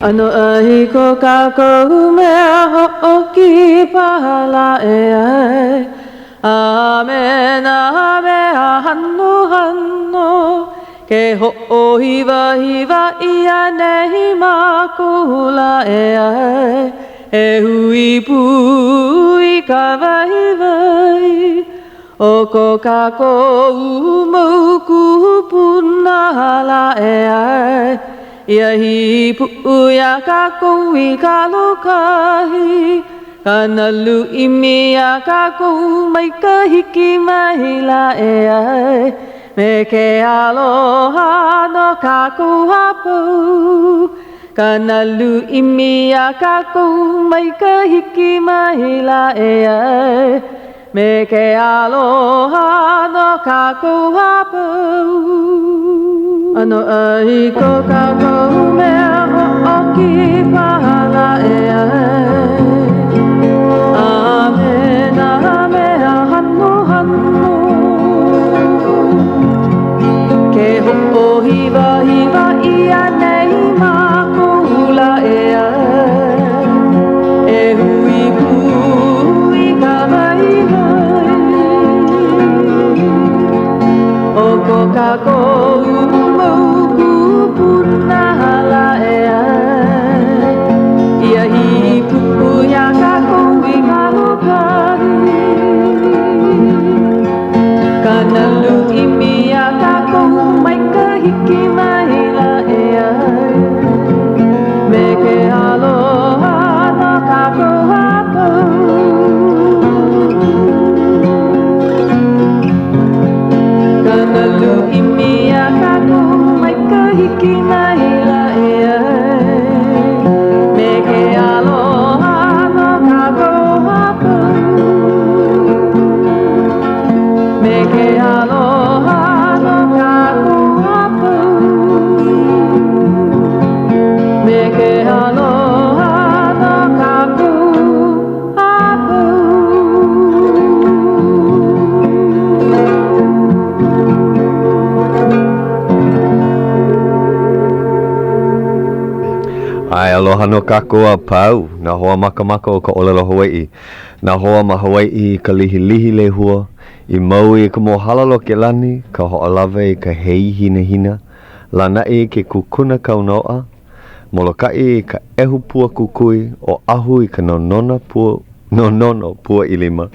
Ano ai ko kako mea ho'oki pahala e ai Amen amea hano hano Ke ho'ohiva hiva ia nehi makula e ai E hui pui ka vai vai O ko kako umauku punahala e ai Ia hi pu'u ia kako I kalokahi Kana lu'imi ia kako mai ka hiki mahila e ai Me ke aloha no kako hapau Kana lu'imi ia kako mai ka hiki mahila e ai Me ke aloha no kako hapau Ano ai ko kako mea ho'oki pahala e ai Amen amea hano hano Ke ho'ohiva hiva ia nei makula e ai E hui pui ka vai vai O ko kako Ai aloha no kako a pau, na hoa makamaka o ka olelo Hawai'i. Na hoa ma Hawai'i ka lihi le hua, I mau I ka mohalalo ke lani, ka ho'alawe ka hei hina hina, lana I ke kukuna kaunoa, moloka'i ka ehu pua kukui, o ahu I ka nonono pua ilima.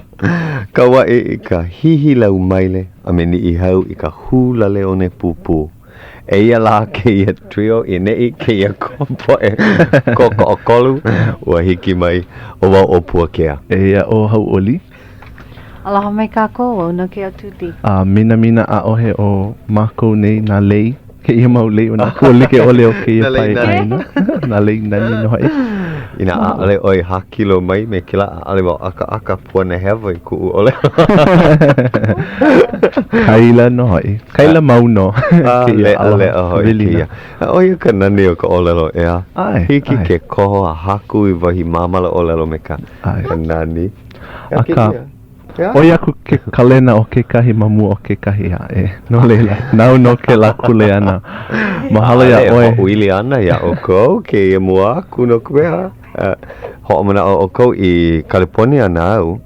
Ka wa'i I ka hihi lau maile, a me ni I hau I ka hula leone pupu. Eia la ke ia trio I nei ke ia kompo e koko o kolu ua hiki mai o wau o Puakea. Eia o Hauʻoli. Aloha mai kako wau no ke atuti. Mina a ohe o mākou nei nā lei. Ke ia mau lei o nā kua like ole o ke ia pai aina. Nā lei nani no hai. Ina aale oi hakilo mai me kila aale wau aka puana hewa I ku'u ole. Kaila no hai. Kaila mau no. Le a hoi kia. Oi ka nani o ka olelo ea. Hiki ke koho a haku I wahi mamala olelo me ka nani. Aka. Oi aku ke kalena o ke kahi mamu o ke kahi hae. No leila. Nau no ke la kule ana. Mahalo ya oe. Uili ana ya o kou ke ia mua aku no kueha. Ho mana o kou I California na au.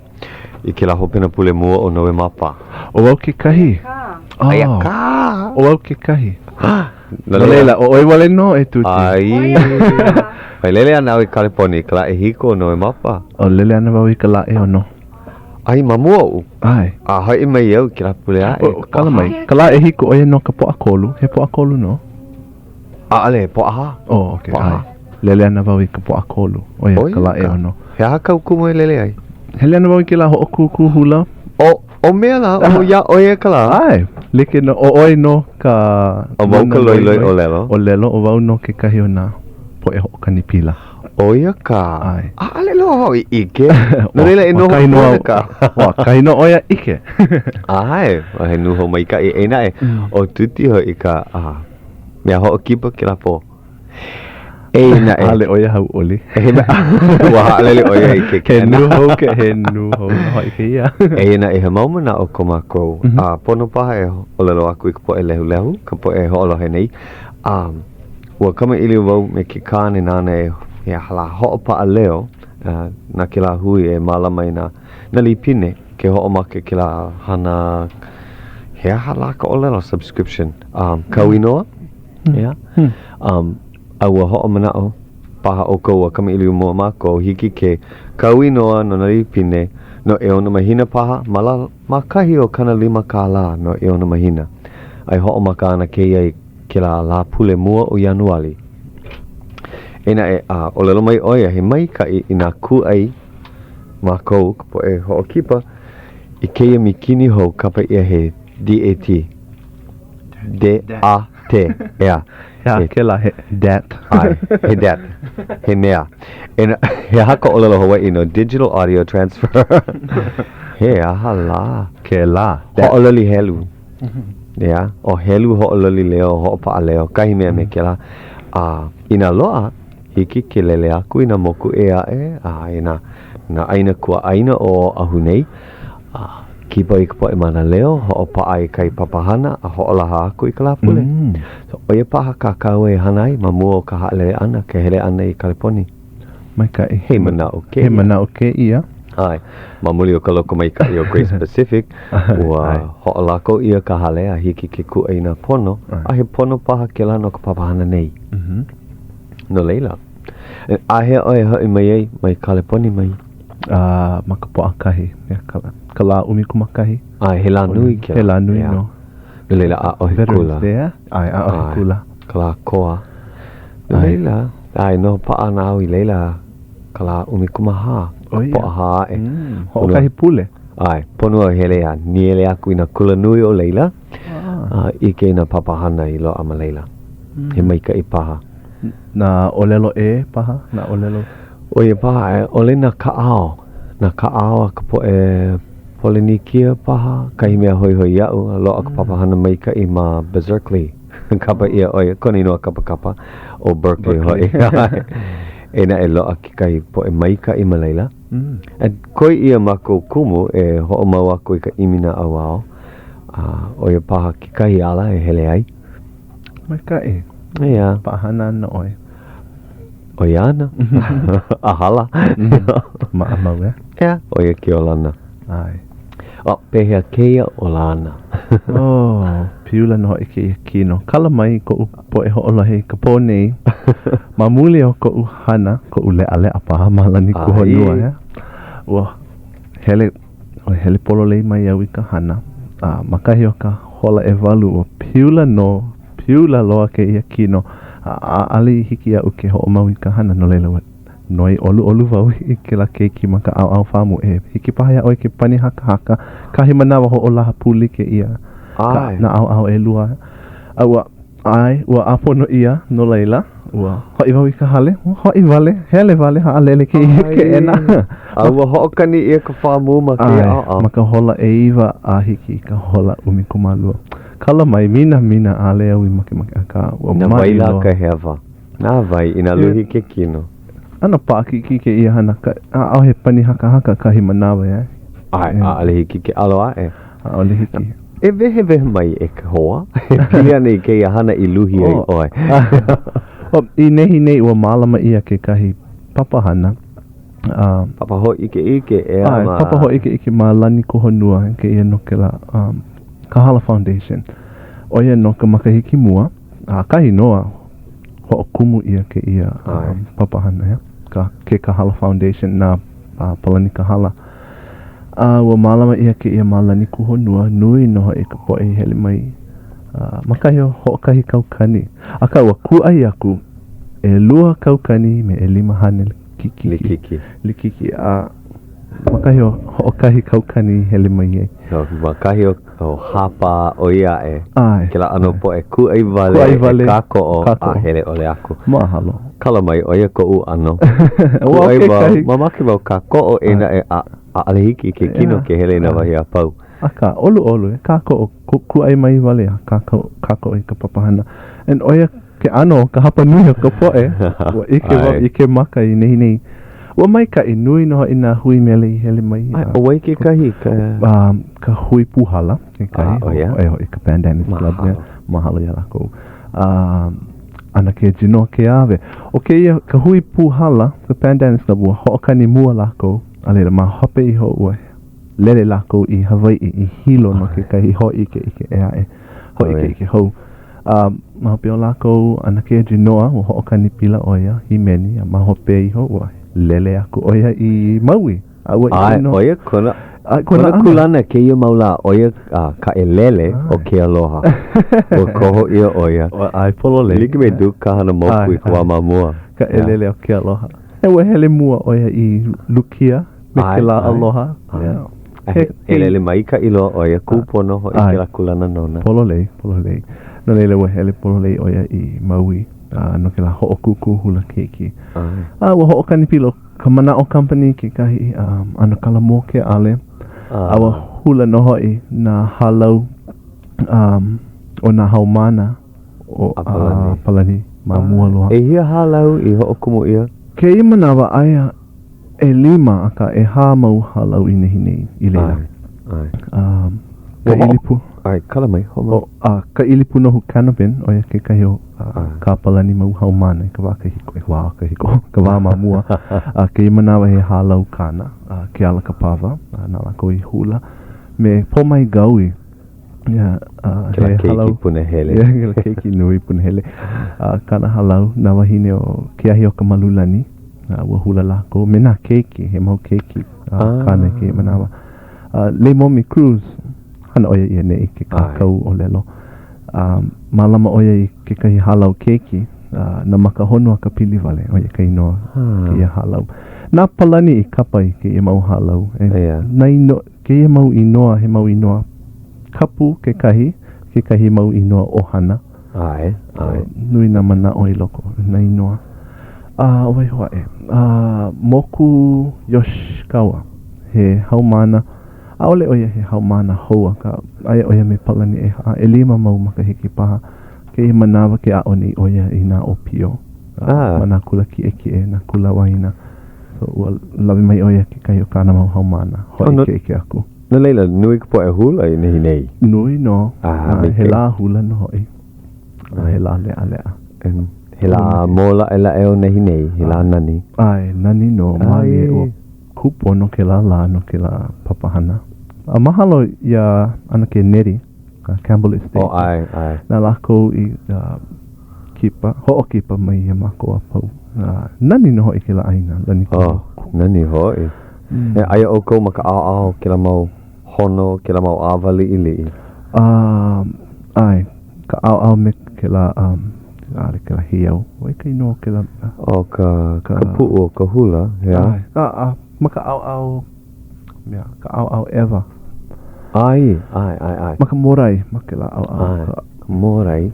I ke la hopena pule mua o noe mapa. O wau ke kahi? Ai ka. O wau ke kahi? No leila, o oi wale no e tuti. Ai. Ai lele ana au I California, ka la e hiko no e mapa. O lele ana wau I ka la e o no. Ai mamua u. Ai. A hai mai au ki la pule ai. Kala mai. Ka la e hiko oia no ka poʻakolu. He poʻakolu no? Ale, poʻaha. Oh, okay. Ai. Lele ana wau I ka poʻakolu. Oia ka la e o no. He haka ukumu e lele ai. Hele ana wau I ke la hoʻokuku hula. O mea la, o ya oia ka la. Ai. Like no, o oi no ka... O wau ka loi o lelo. O lelo, o wau no ke kahi o nā poʻe hoʻokani pila. Oia ka. Ai. Ale lo hau I ike. No leila e noho poʻe ka. Wa, kaino oia ike. Ai. O he nuho mai ka I eina e. O tuti ho I ka... Mea hoʻokipa ke la po. Eina e. Ale oia Hauʻoli. Wa halele oia I ke He nuho ke he nuho. Hoi ke ia. Eina e he maumana o ko mākou. Pono paha e o lelo aku I ka poʻe lehu lehu. Ka poʻe hoʻolohe nei. ua kama ili wau me ke kāne nāna e hala hoʻopaʻa leo na ke la hui e malama i na lipine ke hoʻomake ke la hana he hala ka olelo subscription kauinoa ua hoʻomanao paha o koua kama ili mua mako hiki ke kauinoa no na lipine no e ona mahina paha makahi o kana 5 kālā no e ona mahina ai hoʻomaka ana keia ke la pule mua o Ianuari. Ena o lelo mai oia he mai ka i nā kuai mākou po e hoʻokipa i keia mikini hou kapa ia he D-A-T. D-A-T. Ea. Ke la he dat. Ai, he dat. He mea. Ena he haka o lelo Hawaii no digital audio transfer. He aha la. Ke la. Hoʻololi helu. Ea. O helu hoʻololi leo, hoʻopaʻa leo. Kahi mea me ke la. Ina loa. Hiki ke lele aku ina moku e ae na aina kua aina o ahunei kipa i ka poe mana leo hoʻopaʻa i kai papahana a hoʻolaha aku i ka lapule so oia paha kakau e hanai ma mua o ka haʻalele ana ke hele ana i Kaleponi mai kai he mana o ke he mana o ke ia ai ma muli o ka loko mai kai o Grace Pacific ua hoʻolako ia ka hale a hiki ke kua i na pono a he pono paha ke lana o ka papahana nei no leila. A he oe hoi mai ei, mai Kaleponi mai? Maka poa kahi, ka la umi kumakahi. He la nui kia. He la nui no. No leila a ohe kula. Ai, a ohe kula. Ka la koa. No leila, ai no paa na au I leila ka la umi kumaha. Poa haa e. Hoʻokahi pule. Ai, pono o hele a niele aku I na kula nui o leila. Ike na papahana I lo ama leila. He maika I paha. Na olelo e paha, na olelo. Oia paha ole na kaʻao. Na kaʻao a ka poe polinikia paha. Kahi mea hoi hoi iau, a loa ka papahana maika I ma Berkeley. Kapa ia oia, koni noa kapa o Berkeley hoi. Ena e loa ki kahi poe maika I Malaila. And koi ia mako kumu e hoʻomau aku I ka imina awao. Oia paha ki kahi ala e hele ai. Maika e. Ia. Pahana na oe. Oiana. Ahala. Maamau e. Ia. Oia ki o lana. Ai. O, pehea keia o lana. Piula no i ke kino. Kala mai ko po e hoʻolahi ka pōnei. Mamuli o ko hana, ko lea lea paha malani ku honua e. Ua hele polo lei mai au I ka hana. Makahi o ka hola e walu o piula loa ke ia kino ali hiki au ke hoʻomau I ka hana no leila noi olu wau I ke la keiki ma ka au whamu e hiki paha ia oi ke pani haka kahi manawa hoʻolaha puli ke ia na au e lua ua apono ia no leila ua hoʻi wau I ka hale hoʻi wale hele wale haalele ke ia ke ena ua hoʻokani ia ka whamu ma ke au ma ka hola e iwa a hiki ka hola umi kumalua Kala mai mina a lea ui make aka na waila ka hewa na vai ina luhi ke kino ana pa ki ke ia hana au he pani haka kahi manawa e ai ale hiki ke aloa e ale hiki e vehe mai e ka hoa pia nei ke ia hana I luhi ai oe I nehi nei ua malama ia ke kahi papahana papa ho ike e ama papa ho ike ma lani ko honua ke ia no ke la Kahala Foundation. Oia no ka makahiki mua. Kahi noa hoʻokumu ia ke ia papahana ia. Ke Kahala Foundation na palani kahala. Ua malama ia ke ia malani kuhonua. Nui noho e ka poe hele mai. Makahi o hoʻokahi kaukani. Aka ua kuai aku e 2 kaukani me e 5 hane likiki. Makahi o hoʻokahi kaukani hele mai e. Makahi o hapa o ia e. Ke la ano po e kuai vale e kako o a hele ole aku. Mahalo. Kala mai o ia ko u ano. Kuai vau. Mamaki vau kako o ena e a alehiki ke kino ke hele na wahi a pau. Aka olu e kako o kuai mai vale a kako e ka papahana. And o ia ke ano ka hapa nui o ka poe. Ike maka I nei. Ua mai ka I nui no ina hui mele I hele mai. O wai ke kahi ka hui puhala. Ke kahi. O ia. E ka Pandanus Club. Mahalo ia lako. ana ke jino ke ave. O ke ia ka hui puhala, ka pandanus na bua, ho'okani mua lako, ale ma hope I ho ua. Lele lako I Hawai'i, I hilo no ke kai ho ike ea e. Ho ike hou. Ma hope o lako, ana ke jinoa, o ho'okani pila oia, himeni, ma hope I ho ua. Lele aku oia I maui. Ai, oia kona. Kona kulana ke ia maula oia ka e lele o ke aloha. O koho ia oia. Ai polo le. Liki me du ka hana moku I kua mamua. Ka e lele o ke aloha. E ua hele mua oia I lukia me ke la aloha. E lele mai ka ilo oia kupono ho I ke la kulana nona. Polo le. No lele ua hele polo le oia I maui. No ke la ho'okuku hula keiki. Ua ho'okani pilo ka mana'o company ke kahi ana kala mo ke ale. Awa hula noho I na halau o na haumana o Palani ma mua loa. E hia halau I ho'okumu ia? Ke I manawa aia e 5 aka e hā mau halau I nehinei I leila. Ka ilipu. Ai, kala mai, homo. Ka ilipu nohu canopin o ia ke kahi o ka Palani mau haumana I ka wākahiko. Ka wā ma mua. Ke I manawa he halau kana. Ke ala ka pava, nā lako I hula. Me po mai gaui. Ke la keiki punahele. Ke la keiki nui punahele. Kana halau, nā wahine o ke ahi o ka malulani. Ua hula lako. Me nā keiki, he mau keiki. Kāne ke manawa. Le Momi Cruise. Hana oia ia nei ke kākau o lelo. Malama oia I ke kahi halau keiki. Na maka honua ka pili vale. Oia ka inoa ke ia halau. Nā Palani I kapa I ke ia mau halau. Ke ia mau inoa, he mau inoa kapu ke kahi mau inoa ohana. Ai. Nui nā mana o I loko, nā inoa. Owai hoa e. Moku Yoshikawa, he haumana. Aole oia he haumana hoa ka. Aia oia me Palani e 5 mau makahiki paha. Ke ia manawa ke aoni oia I nā opio. Mana kula ki e, nā kula waina. So, ua lawe mai oia ke kai o kāna mau haumana. Hoi ke aku. No leila, nui ka po e hula I nehi nei? Nui no. He la hula no hoi. He la lea. He la mola e la eo nehi nei, he la nani. Ai, nani no. Mai e o kupo no ke la no ke la papahana. Mahalo ia ana ke neri. Campbell Estate. Ai. Nā lako I kipa, ho'o kipa mai ia mako a pau. Nani no hoi ke la aina. Nani hoi. E aia o kou maka ao ke la mau hono, ke la mau awali I li'i. Ai, ka ao me ke la ke la hiau. Oi ka ino ke la ka pu'u ka hula, hea. Maka ao ka ao Eva. Ai. Maka morai, maka la ao. Ka morai.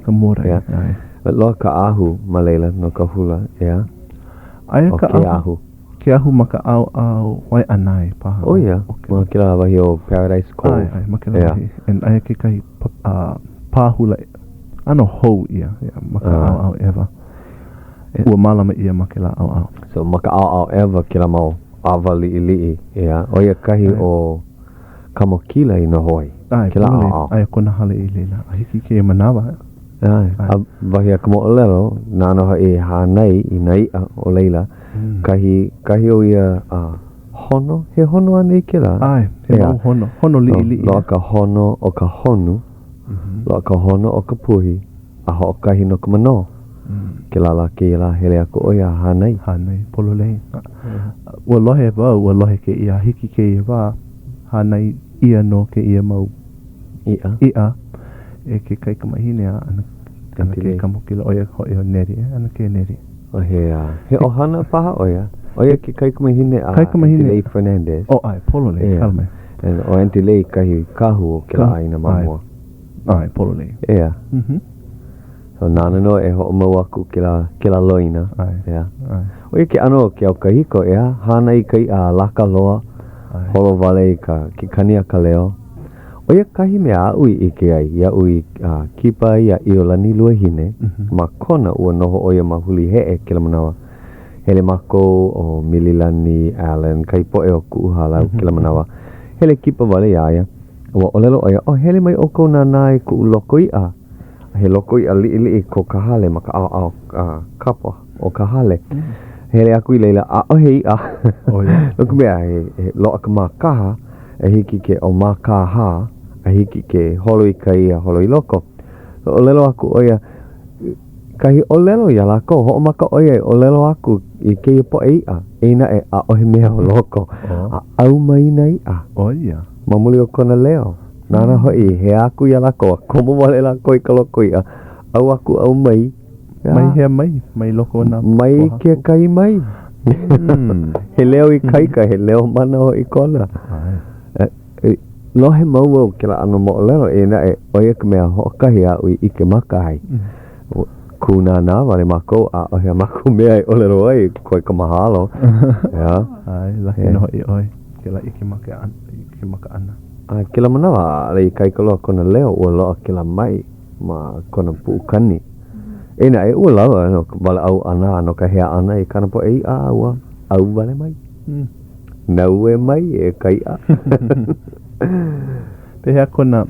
Ai. Loa ka ahu ma leila no ka hula, ea. Aia ka ahu. Ke ahu maka ao wai anai paha. Oh ia, ma ke la wahi o Paradise Cove. Ai, ma ke la wahi. En aia ke kai pāhula, ano hou ia, maka ao Eva. Ua malama ia ma ke la ao. So maka ao Eva ke la mau awali I li'i, ia. O ia kahi o kamokila I no hoi. Ai, ke la ao. Aia kona hale I leila. Ahiki ke manawa. Ai, a wahi a kamo o lero, nāno I hānei I naia o leila. Kahi o ia hono? He hono ane I ke la? Ai, he mau hono. Hono li'i. Loa ka hono o ka honu. Loa ka hono o ka puhi. A ho o kahi no ka mano. Ke la ke la hele ako o ia hānei. Hānei, polo lei. Ua lohe wau, ua lohe ke ia hiki ke ia wā. Hānei ia no ke ia mau. Ia. E ke kai kamahine a ana ke kamokila oia hoi o neri. Ana ke neri. O he ohana paha oia. Oia ke kai kamahine a Antilei Fernandez. O ai, polo lei, kalme. O Antilei kahi kahu o ke la aina mamua. Ai, polo lei. Ea. So nāna no e ho mau aku ke la loina. Ea. Oia ke ano ke au kahiko ea. Hana I kai a laka loa. Holo vale ke kania Ka Leo. Oia kahi mea ui I ke ai. Ia ui kipa ia Iolani Luahine. Ma kona ua noho oia mahuli he ke la manawa. Hele mako o Mililani Allen. Kai poe o kuuhala ke la manawa. Hele kipa vale ia. Ua olelo oia. Hele mai oko nā nai ku loko ia. he loko I ali'i ko ka hale ma ka au kapa o ka hale. Hele aku I leila a o hei a. Loko mea he loa ka makaha e hiki ke o makaha a hiki ke holo I ka ia holo I loko. O lelo aku oia kahi o lelo ia lako ho maka oia o lelo aku I ke po ia ina e a o he mea o loko. A au mai nei a. Oia. Mamuli o kona leo. Nana hoi he aku ia lako komo wale lako I ka loko ia. Au aku au mai. Mai hea mai loko na. Mai ke kai mai. He leo I kaika, he leo mana ho I kona. Lohe mau ke la ano mo lelo e na e oia ke mea hokahi a ui ike makai. Kuna na wale mako a oia mako mea I olelo oi koe ka mahalo. Ai, laki no I oi. Ke la ike maka ana. Ke la manawa ale I kaika loa kona leo ua loa ke la mai ma kona puukani. E na e ua lawa no wale au ana no ka hea ana I kana po e a ua au wale mai. Nau e mai e kai a. Pehea kona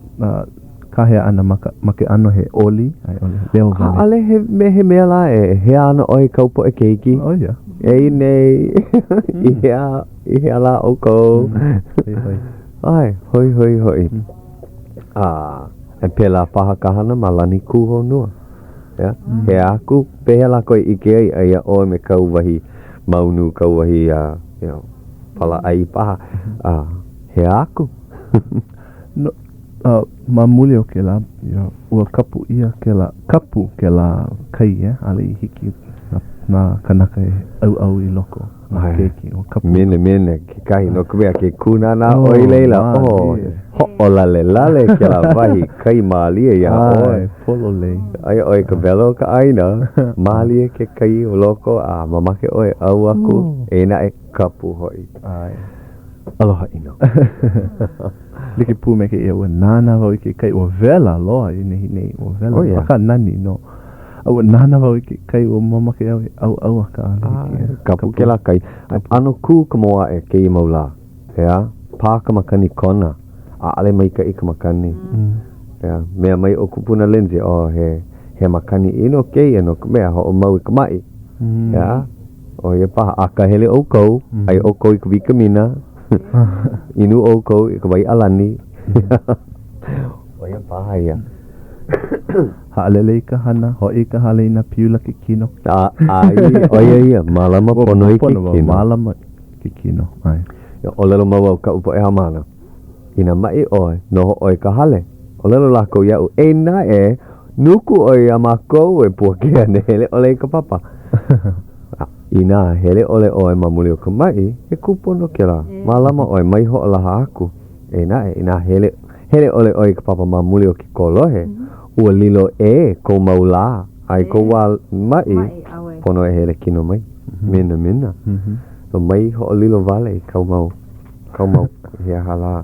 kahea ana make ano he oli ai ole leo vale. Ale he mea la e he ana oi kaupo e keiki. Oh yeah. E nei I hea la o kou. Ai hoi. E pela paha kahana malani kuho nua. He aku pehea la koi ike ai ai a oi me kau wahi maunu kau wahi pala ai paha. He aku. No, mamuli o ke la, ua kapu ia ke la, kapu ke la kai ale I hiki na kanaka e au I loko. Na keiki, o kapu. Mene, ke kahi no kubea ke kuna na oi leila. Ho lale ke la wahi kai maalia ia oi. Polo lei. Ai oi ka velo ka aina, maalia ke kai o loko a mamake oi au aku, e na e kapu hoi. Ai. Aloha ino. Like pu me ke ia ua nana wau I ke kai ua vela loa I nei ua vela. Waka nani no. Ua nana wau I ke kai ua mamake au aka. Kapu ke la kai. Ano ku ka moa e ke I maula. Hea, pā ka makani kona. A ale mai ka I ka makani. Hea, mea mai o kupuna lenzi o he makani ino kei no mea ho o mau I ka mai. Hea, o ia paha a ka hele o kou. Ai o kou I ka vikamina. Inu o kou I ka wai alani. Oia paha ia. Haalele I ka hana, hoi ka hale ina piula ke kino. Ai, oia ia, malama pono I ke kino. Malama ke kino, ai. O lelo mau au ka upo e hamana. Ina mai oi, noho oi ka hale. O lelo lako iau, e na e, nuku oi a mako e puakea ne hele ole ka papa. Ina hele ole oi mamuli o ka mai, e kupono ke la. Malama oi mai ho alaha aku. E na e, ina hele ole oi ka papa mamuli o ki kolohe. Ua lilo e ko maula. Ai ko wa mai, pono e hele kino mai. Mina. So mai ho lilo vale kau mau hea hala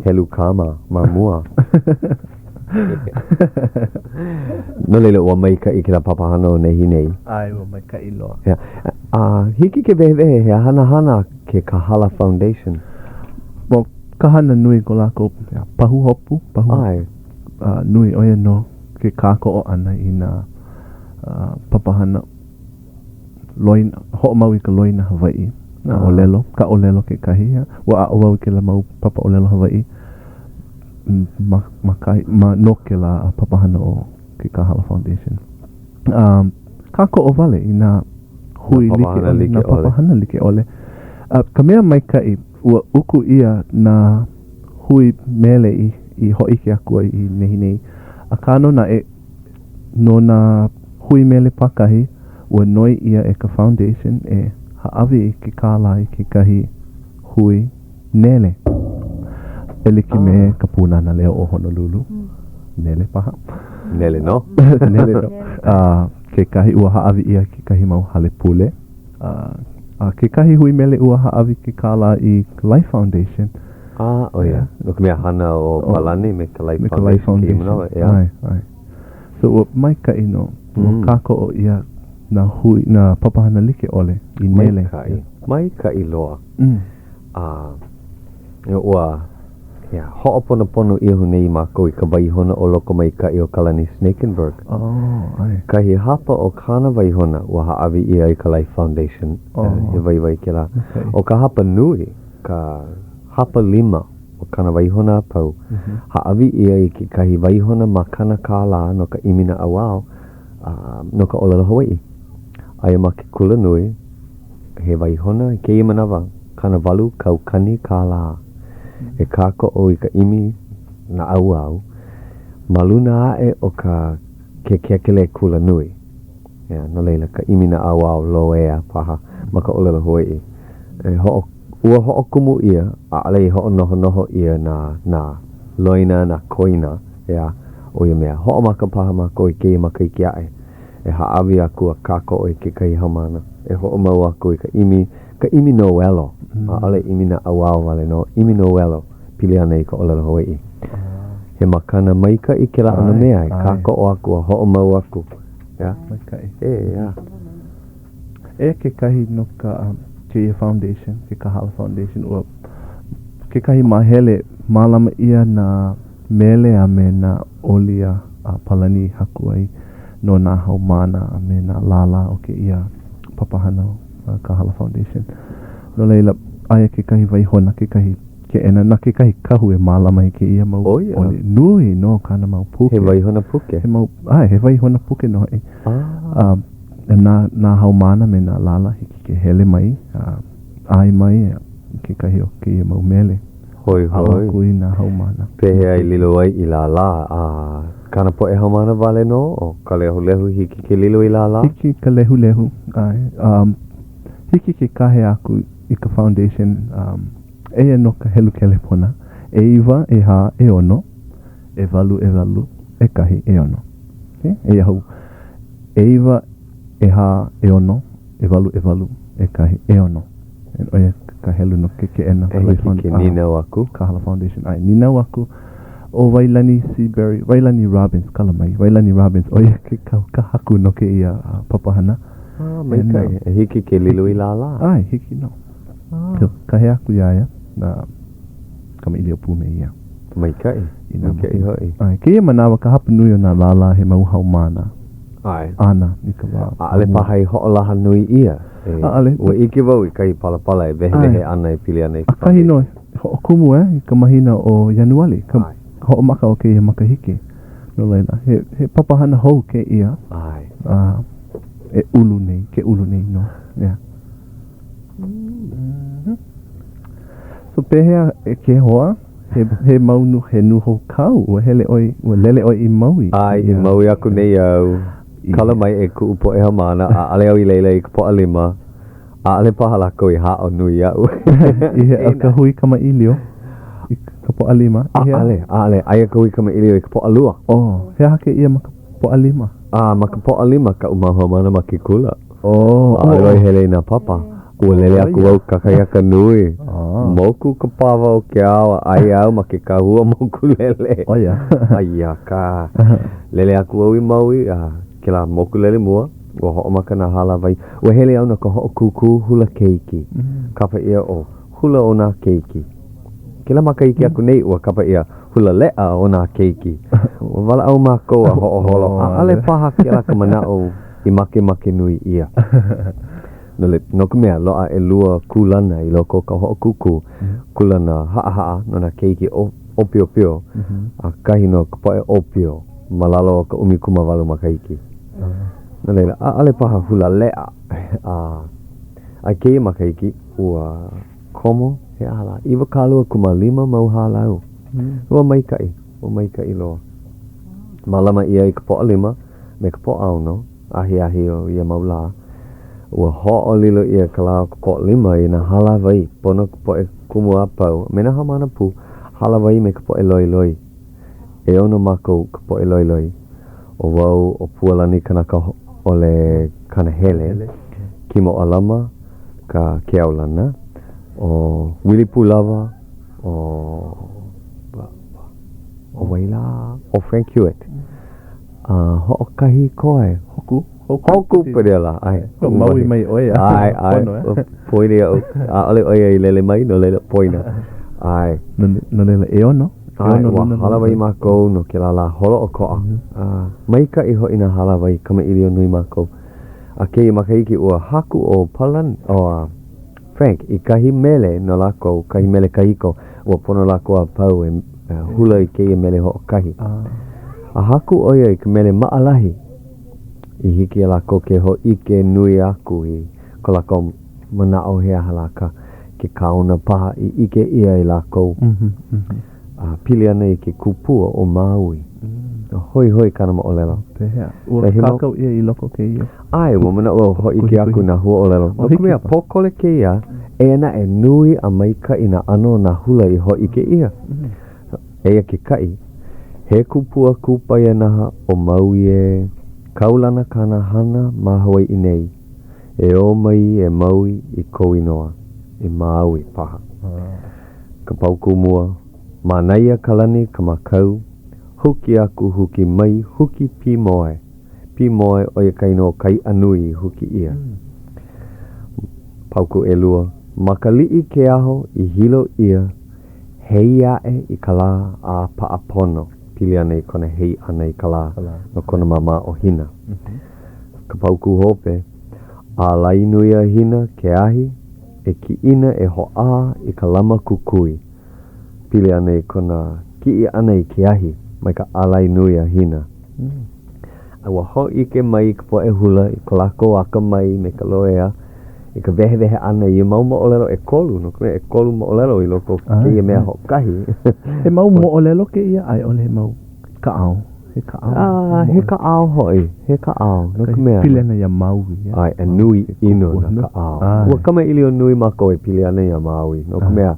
helu kama mamua. No lele ua mai ka I kira papahano nehi nei. Ai ua mai ka I loa. Hiki ke vehe hea hana ke Kahala Foundation. Mo kahana nui ko lako pahu hopu. Ai. Nui oia no ke kako o ana I na papahana loina, ho mau I ka loina Hawai'i. Na olelo, ka olelo ke kahi. Wa a oau ke la mau papa olelo Hawai'i. Ma no ke la papahana o ke Kahala Foundation. Kako o vale I na hui na papahana like ole. Ka mea mai kai ua uku ia na hui mele I hoi ke akua I nehi nei. A kano na e no na hui mele pakahi ua noi ia e ka foundation e haawi I ke kāla I ke kahi hui nele. Eliki me ka punana leo o Honolulu. Nele paha. Nele no. Nele no. Ke kahi ua haawi ia ke kahi mau hale pule. Ke kahi hui mele ua haawi ke kāla I Life Foundation. Oia. No ka mea hana o Palani me ka Life Foundation. Ai. So ua mai ka ino. Kako o ia na hui na papahana like ole I nele. Mai ka I loa. Ua Yeah, ho'oponopono iho nei mākou I ka waihona o loko mai ka I o Kalani Snakenberg. Ai. Kahi hapa o kāna waihona ua haawi ia I ka Life Foundation. He waiwai ke la. Okay. O ka hapa nui, ka hapa 5 o kāna waihona apau. Haawi ia I ki kahi waihona makana kāla no ka imina awao no ka olelo Hawai'i. Aia ma ke kula nui, he waihona ke I manawa, kāna 8 kaukani kāla. E kako o I ka imi na au maluna ae o ka ke kekele kula nui. No leila ka imi na au lo ea paha ma ka olelo Hawai'i. Ua ho'okumu ia a alei ho'onoho ia na loina na koina o ia mea ho'omaka paha ma ko I ke maka I ke ae. E haawi aku a kako o I ke kai hamana. E ho'omau aku I ka imi no welo. Ale imi na awao wale no imi no welo pili ana I ka olelo Hawai'i. He makana maika I ke la ana mea I kako o aku a ho'omau aku. Maikai. Yeah. E ke kahi no ka ke foundation, ke Kahala Foundation o ke kahi mahele malama ia na mele a me na olia a palani haku ai no na haumana a me na lala o ke ia papahana o Kahala Foundation. No leila aia ke kahi waihona ke kahi ke ena na ke kahi kahu e malama I ke ia mau oli nui no kana mau puke. He waihona puke. He waihona puke no e. Na haumana me na lala hiki ke hele mai ai mai ke kahi o ke ia mau mele. Hoi. Kui na haumana. Pehe ai lilo ai I la kana po e haumana wale no o ka lehu hiki ke lilo I la. Hiki ka lehu ai. Hiki ke kahe aku I ka foundation e no ka helu kele pona e iwa e ha e ono e walu e kahi e ono e hau e iwa e ha e ono e walu e kahi e ono e ka helu no ke ena e hiki ke nina waku Kahala Foundation ai nina waku o Wailani Seabury Wailani Robbins kalamai Wailani Robbins o ke ka haku no ke ia papahana maikai e hiki ke lilo I la ai hiki no ka he aku ia na kama ili opu me ia maikai hoi ai ke ia manawa ka hapa nui o na lala he mau haumana ai ana ni ka wā ale paha I ho'olaha nui ia ale ua iki wau I kai palapala e vehe ana e pili ana I kahi no ho'okumu I ka mahina o Januali ka ho'omaka o ke ia makahiki no leila he papahana hou ke ia ai e ulu nei no so pehea e ke hoa he maunu he nuho kau ua lele oi I maui ai I maui aku nei au kala mai e ku upo e hamana a ale au I leila I ka po alima a ale paha lako I hao nui au I he a ka hui kama ilio I ka po alima ale aia ka hui kama ilio I ka po alua he hake ia ma ka po alima ma ka po alima ka umaha mana ma ki kula ale oi hele na papa ua lele aku wau kakaiaka nui moku ka pawa o ke awa ai au ma ke kahua moku lele aia ka lele aku wau I maui ke la moku lele mua ua ho'omaka na hala vai ua hele au na ka ho'okuku hula keiki kapa ia o hula o nā keiki ke la makaiki aku nei ua kapa ia hula lea o nā keiki ua wala au mako a ho'oholo ale paha ke la ka manao I make nui ia no ka mea loa e lua kulana I loko ka ho'okuku kulana haa no na keiki opio a kahi no ka poe opio malalo ka umikumawalu makaiki no leila ale paha hula lea a kei makaiki ua komo he ala iwa kalua kumalima mau halau ua maikai loa malama ia I ka poa lima me ka poa auno ahi o ia maula ua ho'olilo ia ka lao ka po lima I na hala vai pono ka poe kumu apau me na hamana pu hala vai me ka poe loi e ono mako ka poe loi o wau o pualani kanaka ole kana hele kimo alama ka keaulana o wilipu lava o waila o Frank Hewitt ho'okahi koe hoku perela ai maui mai oe ai poina ole oe I lele mai no lele poina Ai. No lela e ono? Ai, wa halawai mākou no ke la holo o koa. Maika i hoi na halawai kama ilio nui mākou. A kei makaiki ua haku o palan o Frank i kahi mele no lako, kahi mele kahiko ua pono lako a pau e hula i kei mele ho o kahi. A haku oia i ka mele maalahi i hiki a lako ke ho ike nui aku i ko lako manao hea halaka ke kauna paha i ike ia i lako. Pili ana i ke kupua o Maui. Hoi hoi kana ma olelo. Pehea. Ua kakau ia i loko ke ia. Ai, ua mana ua ho ike aku na hua olelo. No kumea pokole ke ia, e ana e nui a maika i na ano na hula i ho ike ia. Eia ke kai, he kupua kupa ia naha o Maui e kaulana kana hana ma Hawai'i nei. E o mai e Maui i Kowinoa, i Maui paha. Ka pauku mua, manaia kalani ka makau, huki aku huki mai, huki pi moe. Pi moe o ia kaino kai anui huki ia. Pauku e lua, makali'i ke aho i hilo ia, hei ae i kala a paapono. Pili ana i kona hei ana i kala, no kona mama o hina. Ka pauku hope, a lainuia hina ke ahi, e ki ina e hoa i ka lama kukui. Pili ana i kona ki ana i ke ahi, mai ka alai nui a hina. Awa ho ike mai ka po e hula i ka lako aka mai me ka loea i ka vehe ana i mau mo'olelo e kolu, no kame e kolu mo'olelo i loko ke ia mea ho kahi. He mau mo'olelo ke ia ai ole he mau ka au. He ka au. He ka au hoi, he ka au. No kame pili ana ia Maui. Ai, e nui ino na ka au. Ua kama ili o nui mako e pili ana ia Maui. No kame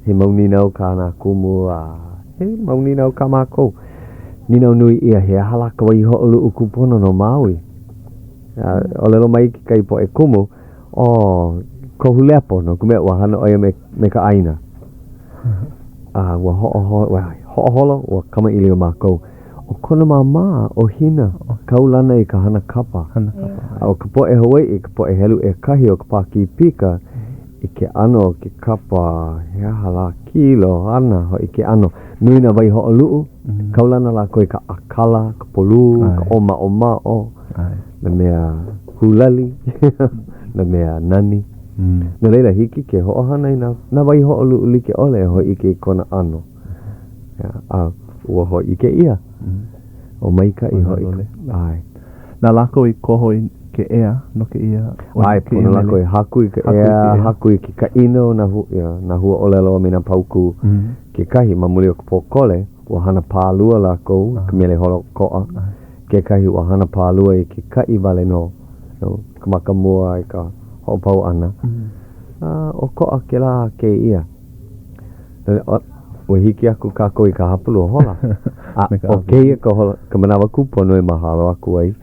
he mau ninau ka ana kumu he mau ninau ka mako. Ninau nui ia he halaka wai ho olu ukupono no Maui. O lelo mai ki kai po e kumu kohu lepo no kume wa hana oia me ka aina. Wa ho'oholo wa kama ili o mako. O kona mama o hina kaulana i ka hana kapa. O ka po e Hawai'i, ka po e helu e kahi o ka paki pika i ke ano ke kapa hea hala kilo ana ho i ke ano nui na vai ho olu kaulana la koe ka akala ka polu ka oma o na mea hulali na mea nani na leila hiki ke ho hana i na vai ho olu like ole ho i ke kona ano ua ho i ke ia o maika i ho i ai na lako i koho i ke ea no ke ia ai pono lako i haku i ke ea haku i ke ka ino na hua olelo me na pauku ke kahi mamuli o ka pokole ua hana pālua lako ka mele holo koa ke kahi ua hana pālua i ke kai vale no ka maka mua i ka hopau ana o koa ke la ke ia ua hiki aku kako i ka hapulu o hola o ke ia ka manawa kupono e mahalo aku ai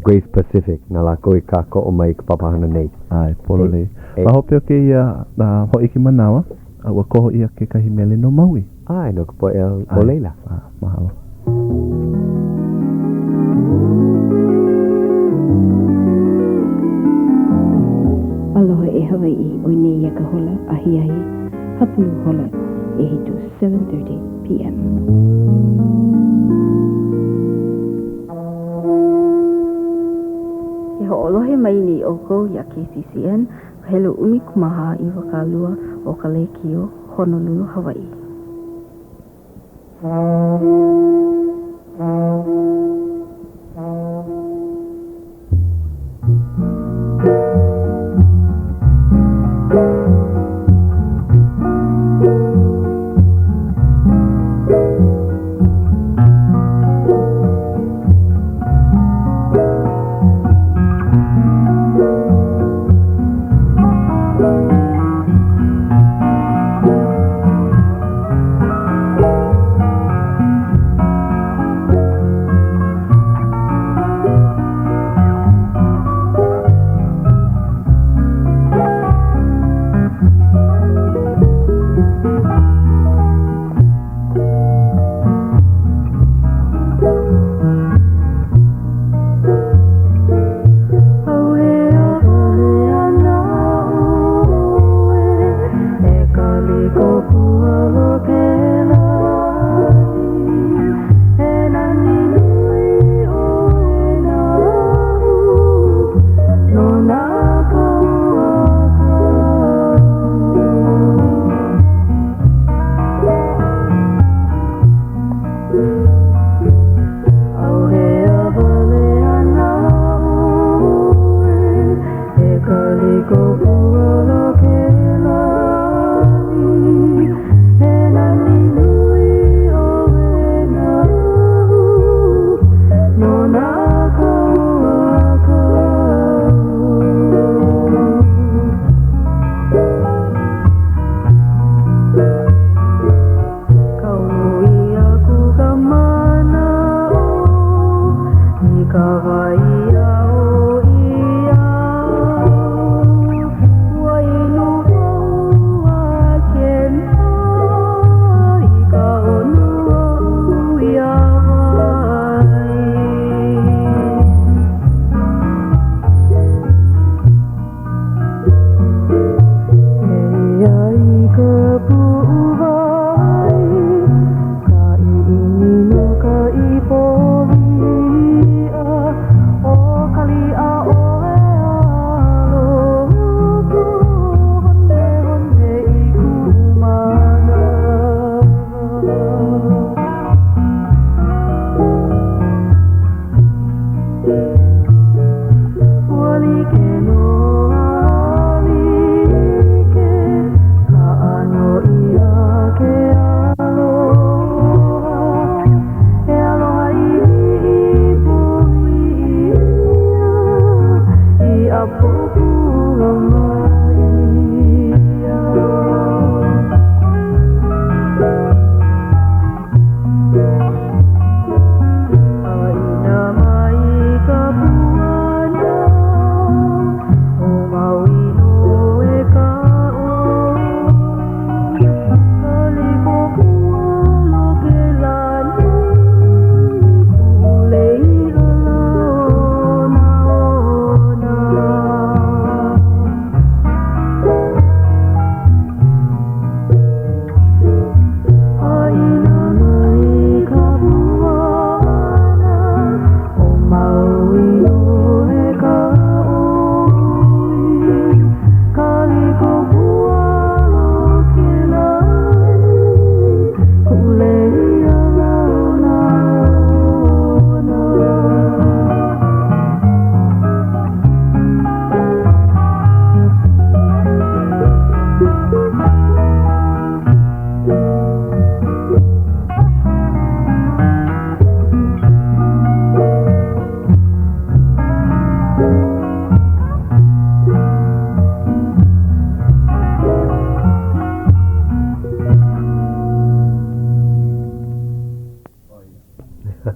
Grace Pacific na lako i kako o mai ka papahana nei. Ai, polo nei. Mahope o ke ia hoi ki manawa, ua koho ia ke kahi mele no Maui. Ai, no ka po e o leila. Mahalo. Aloha e Hawai'i o nei ia ka hola ahi hapulu hola e hitu 7:30 p.m. Ho'olohe mai ni oko ya KCCN helu umikumaha i wakalua o Ka Leo Honolulu, Hawai'i.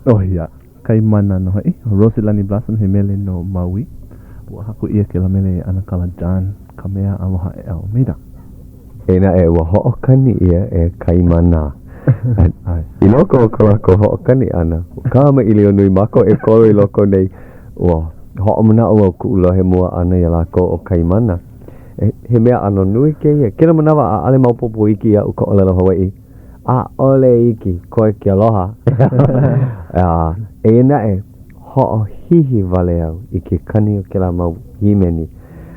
Oh ia, kai mana no hai. Rosilani Blossom he mele no Maui. Ua haku ia ke la mele ana kala John, ka mea aloha e au. Meida. Ena e ua ho'okani ia e kai mana. I loko o ka lako ho'okani ana. Ka ma ili o nui mako e kolo I loko nei. Ua ho'omana ua ku'ula he mua ana I lako o kai mana. He mea ano nui ke ia. Kena manawa a ale maupopo iki ia uka olelo Hawai'i. A ole iki, koe ki aloha. Ena e ho'o hihi wale au I ke kani o ke la mau himeni.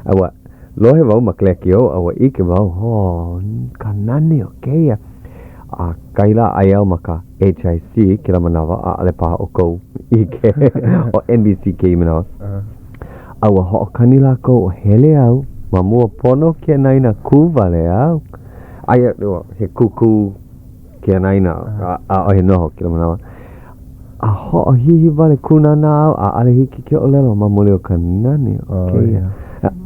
Awa, lohe wau makleki o, awa ike wau, ka nani o keia. A kaila ai au maka HIC, ke la manawa, a ale paha o kou ike, o NBC ke I manawa. Awa ho'o kani lako o hele au, ma mua pono ke naina ku wale au. Aia, he kuku ke naina, a o he noho ke la manawa. A ho'o hihi wale kunana au, a ale hiki ke o lelo, ma mole o ka nani o keia.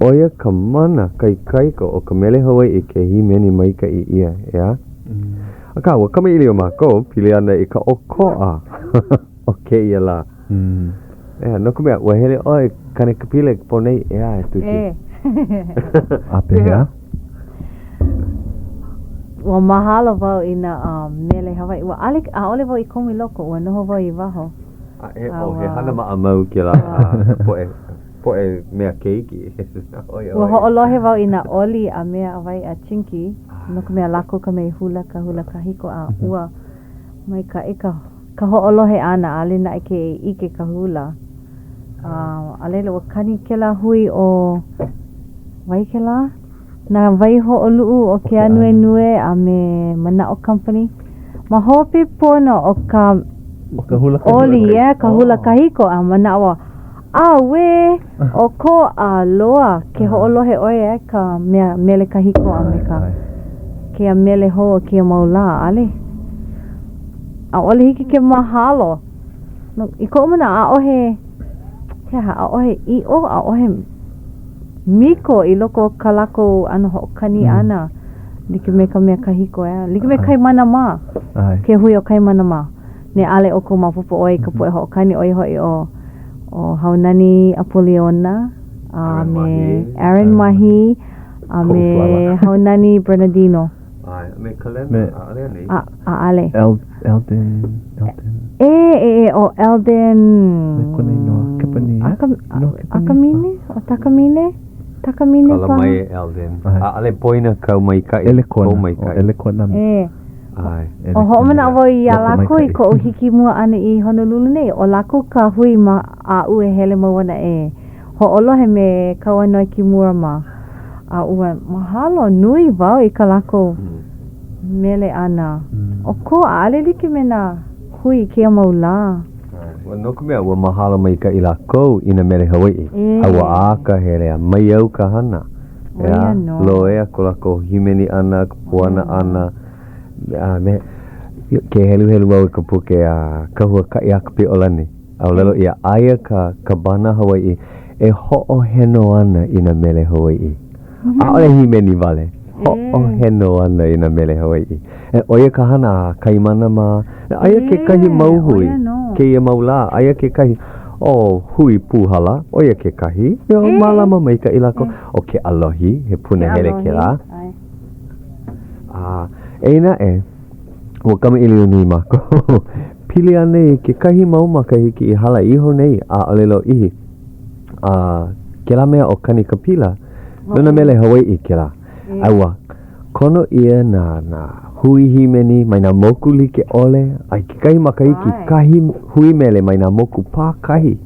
Oia ka mana kai kaiko o ka mele Hawai'i ke himeni maika I ia, ia? Aka, wa kama ili o mako, pili ana I ka okoa o ke ia la. Ea, no kumea, wa hele oi kane kapile ponei, ea, e tuki. Ape hea? Ua mahalo wau I na mele Hawai'i. Ua aole wau I komi loko, ua noho wau I waho. He hana maa mau ke la poe mea keiki. Ua ho'olohe wau I na oli a mea awai a chinki. No ka mea lako ka mea hula ka hiko a ua. Mai ka ka ho'olohe ana ale na ike ka hula. Alele ua kani ke la hui o wai ke la? Na wai ho'olu'u o ke anue a me Mana'o Company. Ma hopi pono o ka hula oli ka hula ka hiko a Mana'o we o ko a loa ke ho'olohe oe ka mele kahiko a me ka ke a mele hoa ke a maula ale a ole hiki ke mahalo no, i ko mana a ohe i o a ohe miko i loko kalako ano ho'okani ana like me ka mea kahiko like me kai mana ma ke hui o kai mana ma ne ale o ko mapupo oe ka poe ho'okani oe hoi o haunani Apoliona me Aaron Mahi me haunani Bernardino me kalena ale Elden o Elden me kone no kapani akamine o takamine kala mai Elden ale poina ka mai ka ele kona o homana o i alako i ko hiki mua ana i Honolulu nei o lako ka hui ma a ue hele mawana ho olohe me kawanoi ki mua ma a ue mahalo nui wau i ka lako mele ana o ko ale like me na hui kia maula no ka mea ua mahalo mai ka i lako ina mele Hawai'i awa aka hele mai au ka hana loea ko lako himeni ana puana ana me ke helu au ka Puakea kahua kaniaupio-crozier au lelo ia aia ka bana Hawai'i e ho'o heno ana ina mele Hawai'i ole himeni vale ho'o heno ana ina mele Hawai'i oia ka hana kaimana ma aia ke kahi mauhui ke ia maula aia ke kahi hui puhala oia ke kahi malama mai ka ilako o ke alohi he puna hele ke la eina ua kama ili nui mako pili ane ke kahi mau makahiki i hala iho nei a olelo ihi ke la mea o kani kapila nuna mele Hawai'i ke la aua kono ia na hui himeni mai na moku like ole ai ke kahi makahiki kahi hui mele mai na moku pā kahi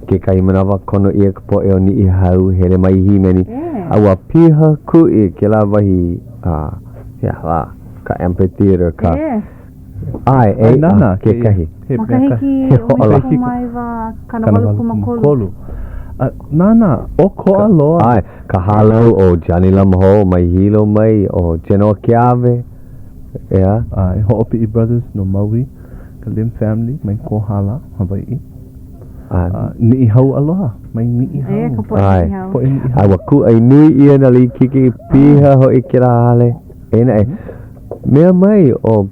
ke kahi manawa kono ia ka poe o ni i hau hele mai himeni aua piha kui ke la wahi ka amphitheater ka nana ke kahi makahiki o mai wa kanawalu kumakolu nana o ko aloa ka halau o Johnny Lamho mai hilo mai o Genoa Kiave Ho'opi'i brothers no Maui ka Lim family mai ko hala Hawai'i ni hau aloha mai ni hau ai ku ai nui ia na li kiki piha ho i kira hale ena mea mai o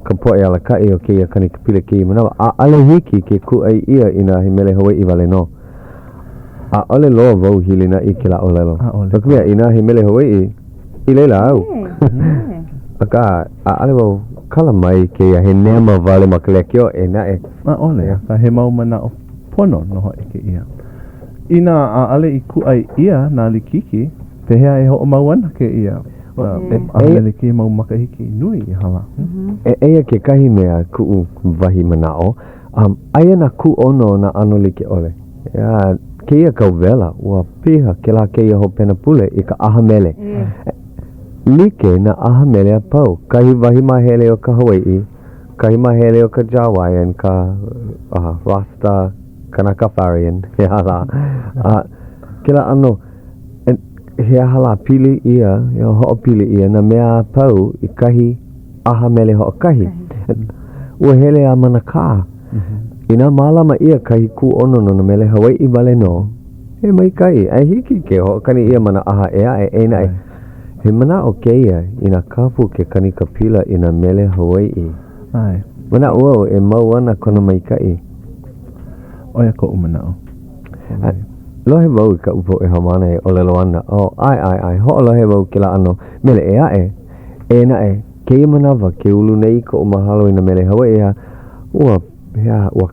ka poe ala kai o ke kani kapila ki manawa ale hiki ke ku ai ia ina himele Hawai'i vale no ole loa vau hilina i kila o lelo ka mea ina himele Hawai'i i leila au aka ale vau kala mai ke ia he nema vale makalekio ole ka he mau mana o pono no ho ke ia ina ale i ku ai ia na li kiki pehea e ho mau ana ke ia ale ke mau makahiki nui hala eia ke kahi mea ku vahi manao aia na ku ono na ano like ole ke ia kau vela ua piha ke la ke ia ho pena pule i ka aha mele like na aha mele a pau kahi vahi mahele o ka Hawai'i kahi mahele o ka Hawaiian ka Rasta Kanakafarian ke la ano he hala pili ia ho pili ia na mea pau i kahi aha mele ho kahi ua hele a manaka ina malama ia kahi ku ono no na mele Hawai'i vale no he mai kai ai hiki ke ho kani ia mana aha ena he mana o keia ina kapu ke kani kapila ina mele Hawai'i mana ua e mau ana kono mai kai oia ko umana o lohe wau ka upo e hamana e ole loana ai ho lohe wau ke la ano mele ena ke manawa ke ulu nei ko mahalo ina mele Hawai'i ua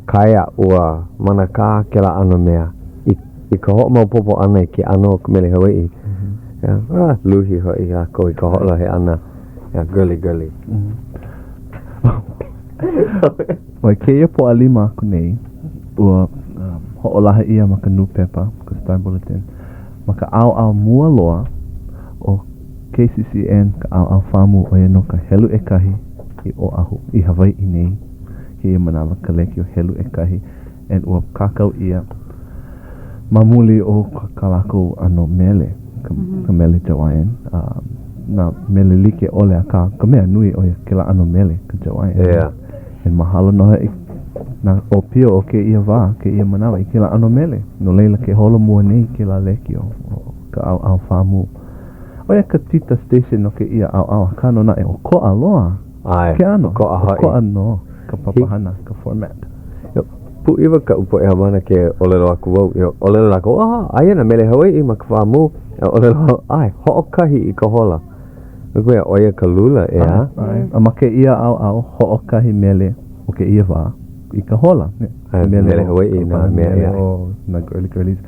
kaya ua manaka ke la ano mea i ka ho mau popo ana ke ano mele Hawai'i luhi ho i ko i ka ho lohe ana girly Wai ke ia po alima aku nei ua ho'olaha ia maka newspaper ka Star Bulletin maka au mua loa o KCCN ka au whamu o ia no ka helu e kahi i o ahu i Hawaii nei ke ia manawa ka leki o helu e kahi and ua kakau ia mamuli o ka lako ano mele ka mele Hawaiian na mele like ole aka ka mea nui o ia ke la ano mele ka Hawaiian and mahalo noha na o pio o ke ia wā ke ia manawa i ke la ano mele no leila ke holo mua nei ke la leki o ka au whamu o ia ka tita station o ke ia au kano na e o ko aloa ke ano ko ano ka papahana ka format pu iwa ka upo e hamana ke olelo aku wau olelo lako aia na mele Hawai'i ma ka whamu olelo ai ho'okahi i ka hola koe oia ka lula ea ma ke ia au ho'okahi mele o ke ia wā i ka hola mele Hawai'i na mele o na girlies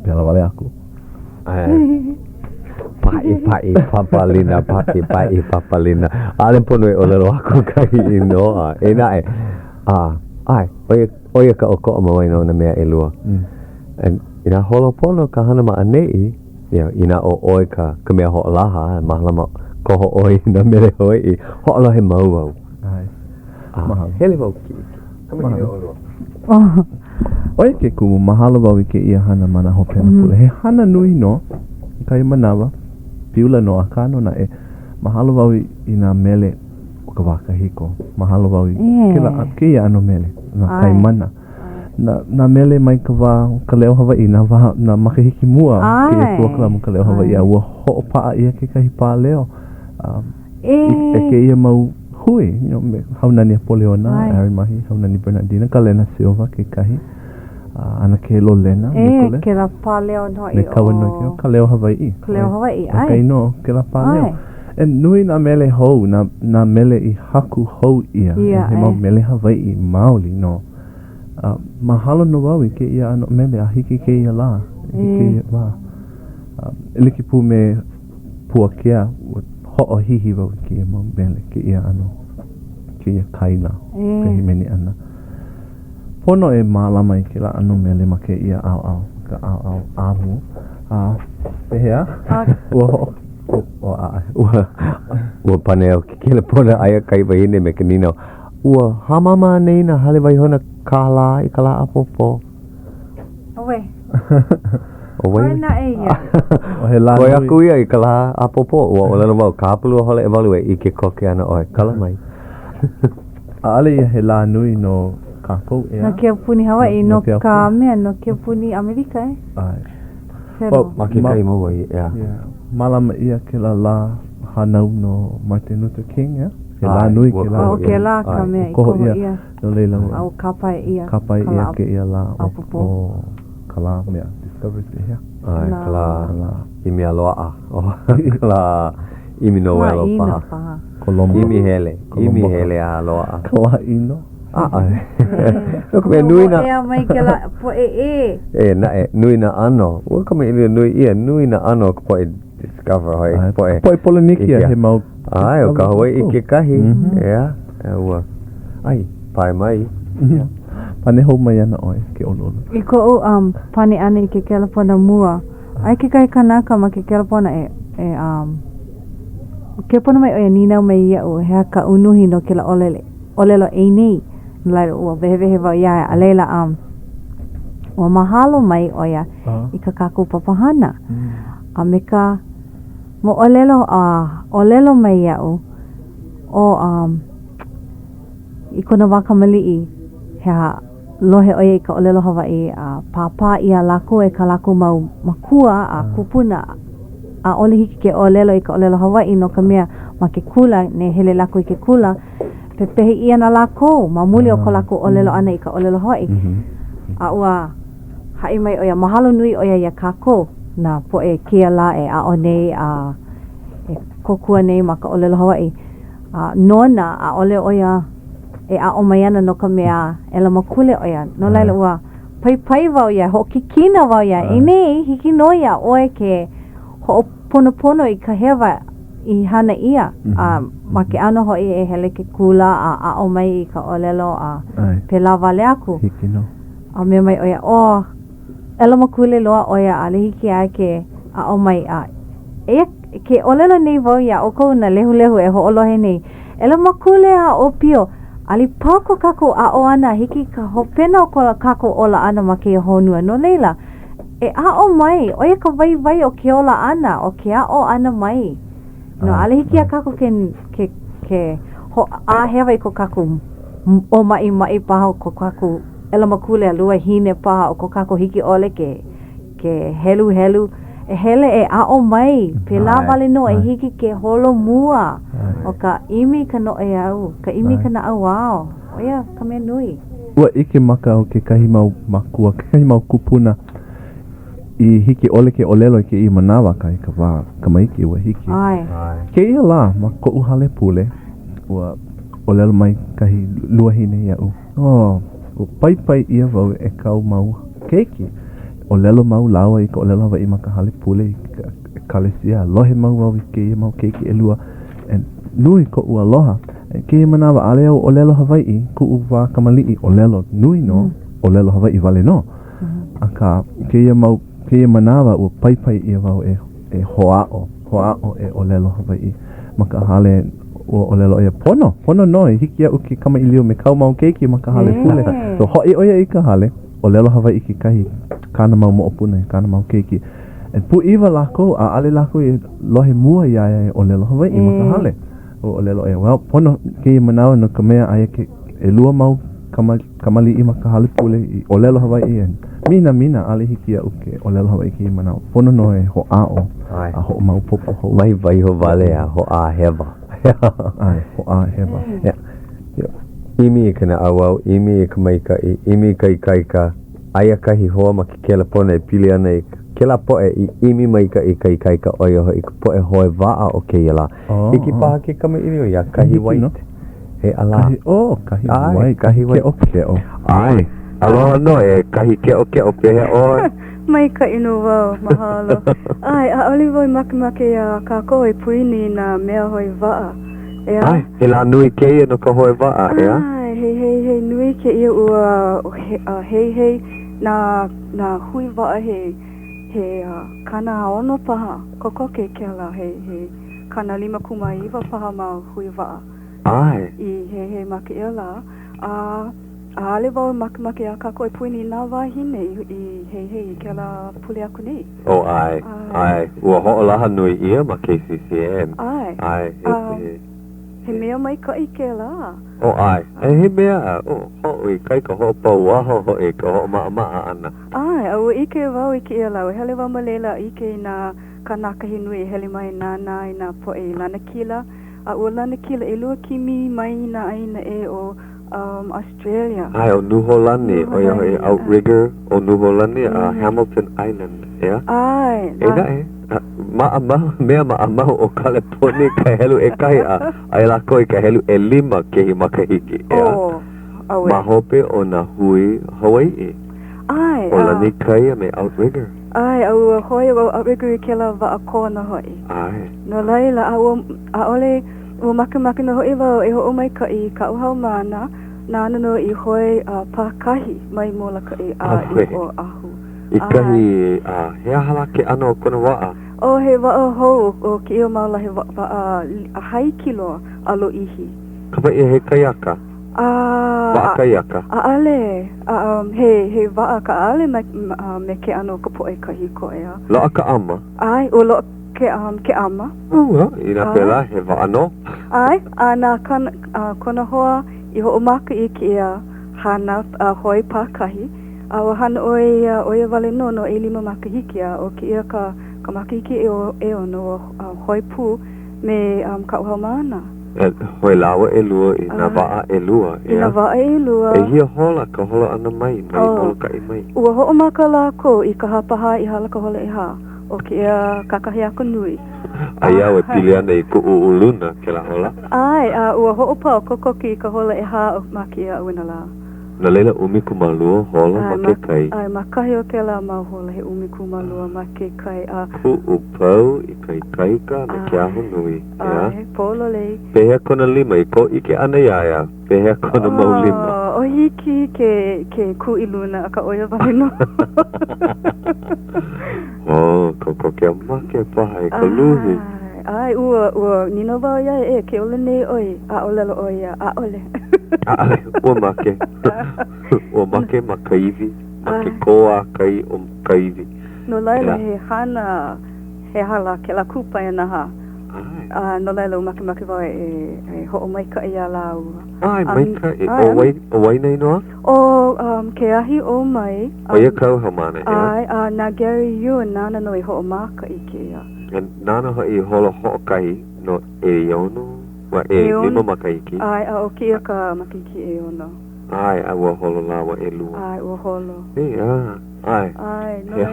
pela wale aku pai papalina pai papalina ale pono e olelo aku kahi inoa e na e ai oia ka oko ma waino na mea e lua and ina holo pono ka hana ma anei ina o oi ka mea ho'olaha mahalama ko ho'oi na mele Hawai'i ho'ola he mau hele wau ki kama he olua oia ke kumu mahalo wau i ke ia hana mana hopena pule he hana nui no kai manawa piula no akano na e mahalo wau i na mele o ka waka hiko mahalo wau i ke ia ano mele na kai mana na mele mai ka wā Ka Leo Hawaiʻi na makahiki mua ke e kuakala mo Ka Leo Hawaiʻi a ua ho'opaa ia ke kahi pā leo e ke ia mau hui me haunani Apoleona Aaron Mahi haunani Bernardina Kalena Silva ke kahi ana ke lo lena ke la pā leo no i o Ka Leo Hawaiʻi ai kai no ke la pā leo e nui na mele hou na mele i haku hou ia he mau mele Hawaiʻi maoli no mahalo no wau i ke ia ano mele a hiki ke ia la ke ia wā eliki pu me Puakea ho'o hihi wau ke ia mau mele ke ia ano ke ia kaina ke hi meni ana pono e malama i ke la ano mele ma ke ia au ka au amu pehea ua pane o ke kele pona aia kai wahine me ke nino ua hamama nei na hale waihona kala i kala apopo Oe na e ia koe aku ia i kala apopo ua olelo wau kāpulu hole e walu e i ke koke ana oe kala mai ale ia he la nui no kākou ea no kia puni Hawaiʻi no ka mea no kia puni Amerika ma ke kai mo wai malama ia ke la hanau no Martin Luther King ke la nui ke la ka mea i koho ia no leila au kapai ia ke ia la o kala mea discoveries e hea kala imi aloa kala imi noelo paha imi hele a aloa kala ino no me nui na ea mai ke la po na nui na ano ua kama ili nui na ano po e discover hoi po e polonikia he mau o ka Hawaiʻi ke kahi ua ai pai mai pane hou mai ana oe ke ololo i ko pane ana i ke kelepona mua ai ke kai kanaka ma ke kelepona ke pona mai oia ninau mai ia o hea ka unuhi no ke la olelo e nei lai ua vehevehe wau ia a leila ua mahalo mai oia i ka kaku papahana a me ka mo olelo mai iau o i kona wakamali'i hea lohe oia i ka olelo Hawaiʻi pāpā ia lako e ka lako mau makua a kupuna a ole hiki ke olelo i ka olelo Hawaiʻi no ka mea ma ke kula ne hele lako i ke kula pepehi ia na lako mamuli o ka lako olelo ana i ka olelo Hawaiʻi a ua hai mai oia mahalo nui oia ia kako na po e kia la e a o nei e kokua nei ma ka olelo Hawaiʻi nona a ole oia e a o mai ana no ka mea e la makule oia no laila ua pai wau ia ho kikina wau ia e nei hiki no ia oe ke ho pono i ka hewa i hana ia ma ke ano hoi e hele ke kula a o mai i ka olelo pe lawa le aku hiki no a mea mai oia e la makule loa oia a le hiki ai ke a o mai e ke olelo nei wau ia o kou na lehu e ho olohe nei e la makule a o pio Ali pau ko kako a'o ana hiki ka hopena o ko kako ola ana ma ke honua. No leila, e a'o mai, oia ka vai o ke ola ana, o ke a'o ana mai. No ali hiki a kako ke ho a hewa i ko kako o mai paha o ko kako ela makule a lua hine paha o ko kako hiki ole ke helu. E hele e a'o mai, pela wale no e hiki ke holo mua. O ka imi ka no e au, ka imi ka na au ao. Oia, ka mea nui. Ua ike maka o ke kahi mau makua, ke kahi mau kupuna i hiki ole ke olelo i ke i manawa ka i ka wā, ka maiki ua hiki. Ai. Ke ia la, ma ko uhale pule, ua olelo mai kahi luahine ia u. O pai ia vau e kau mau keiki. Olelo mau lawa i ka olelo Hawai'i maka hale pule i kalesia. Lohe mau wau i ke ia mau keiki e lua. Nui ko ua aloha. Ke ia manawa ale au olelo Hawai'i, ku uwa kamali'i olelo nui no, olelo Hawai'i wale no. Aka ke ia manawa ua pai ia wau e hoa'o e olelo Hawai'i. Maka hale ua olelo e pono noi, hiki au ke kama ilio me kau mau keiki maka hale pule. So hoi oia i ka hale, olelo Hawai'i ki kahi kana mau mo'opuna, kana mau keiki. E pu iwa lako, a ale lako i lohe mua ia e olelo Hawai'i maka hale. O olelo e, well, pono ke i manawa no ka mea aia ke e lua mau kamali i maka hale pule i olelo Hawai'i e. Mina ale hiki au ke olelo Hawai'i ki i manawa. Pono no e ho'a'o, a ho mau popo ho. Mai vai ho vale a ho'a hewa. Ai, ho'a hewa. Imi e kana au, imi e ka maikai, imi kai kaika. Aia kahi hoa ma ke kela pone e pili ana i kela poe i imi maika i kai kaika oia ho i ka poe hoe waa o ke ia la. Iki paha ke kama irio ia kahi white. He ala. Kahi white. Kahi white. Keo. Ai. Aloha no e kahi keo pehe oi. Maika inu wau, mahalo. Ai, a oli voi make a kako e puini na mea hoi waa. Ai, he la nui ke ia no ka hoe waa, ea? Ai, hei, nui ke ia ua hei, na hui waa he kana ono paha, koko ke kela he kana 5 paha ma hui waa. Ai. I hei make ia la, a ale wau make a kako e puini na wahine i hei kela pule aku nei. Oh, ai. Ua ho'olaha nui ia ma KCCN. Ai. He mea mai ka i ke la. Ai. He mea, hoi kai ka ho pau waho hoi ka ho maa ana. Ai, au ike wau i ke ia lau. Hele wau malela ike na kanakahi nui hele mai nana i na po e lana kila. A ua lana kila e lua kimi mai na aina e o Australia. Ai, o Nuholani, o ia hoi Outrigger o Nuholani a Hamilton Island, ea? Ai. Mea ma'a o California ka helu e kai ai lako i ka helu e 5 kehi makahiki, ea? Ma hope o na hui Hawai'i. Ai. O lani kai me Outrigger. Ai, au hoi au Outrigger i ke la wa a kona hoi. Ai. No laila, a ole o make no hoi wau e ho o mai ka i ka uhau mana na anano i hoi pakahi mai mola ka i i o ahu. I kahi hea hala ke ano o kona waa. O he waa hou o ki io maula he waa a hai kilo alo ihi. Kapa ia he kaiaka? Waa kaiaka? Ale, he waa ka ale me ke ano ka poe kahi ko ea. Loa ka ama? Ai, o loa ke ama. Ina pela he waa no? Ai, ana kona hoa i ho o maka i ki ia hana hoi pakahi. Awa hana oia wale nono e 5 makahikia o ki ia ka makahiki e ono hoi pū me ka uhau maana. Hoi lawa e lua i na waa e lua. I na waa e lua. E hia hola ka hola ana mai molo ka i mai. Ua ho o maka lako i ka hapaha i hala ka hola e ha o ki ia kakahi ako nui. Ai au e pili ana i ku uuluna ke la hola. Ai, ua ho o pao kokoki i ka hola e ha o maki ia uina la. Na leila umiku-malua hola ma ke kai. Ai, makahi o ke la mau hola he umiku-malua ma ke kai. Ku upau i kai kaika me ke ahu nui. Ai, polo lei. Pehea kona 5 i ko ike ana iaia. Pehea kona mau 5. O hiki ke ku iluna a ka oia wale no. Koko ke amake paha e ka luhi. Ai, ua nino wau ia e ke ole nei oi. A olelo oi a ole. Ua make. Ua make ma kaiwi. Ma ke koa kai o kaiwi. No laila he hana he hala ke la kupa e naha. No laila o make wau e ho o maika i a lau. Ai, maika o wai nei noa? O ke ahi o mai. O ia kau hamana e? Ai, na Gary Yu nana no i ho o maka i ke ia. Nana ho i holo ho o kahi no e iono? Wa e lima makaiki? Ai, o kia ka makiki e ono. Ai, a ua holo lawa e lua. Ai, ua holo. Ai, he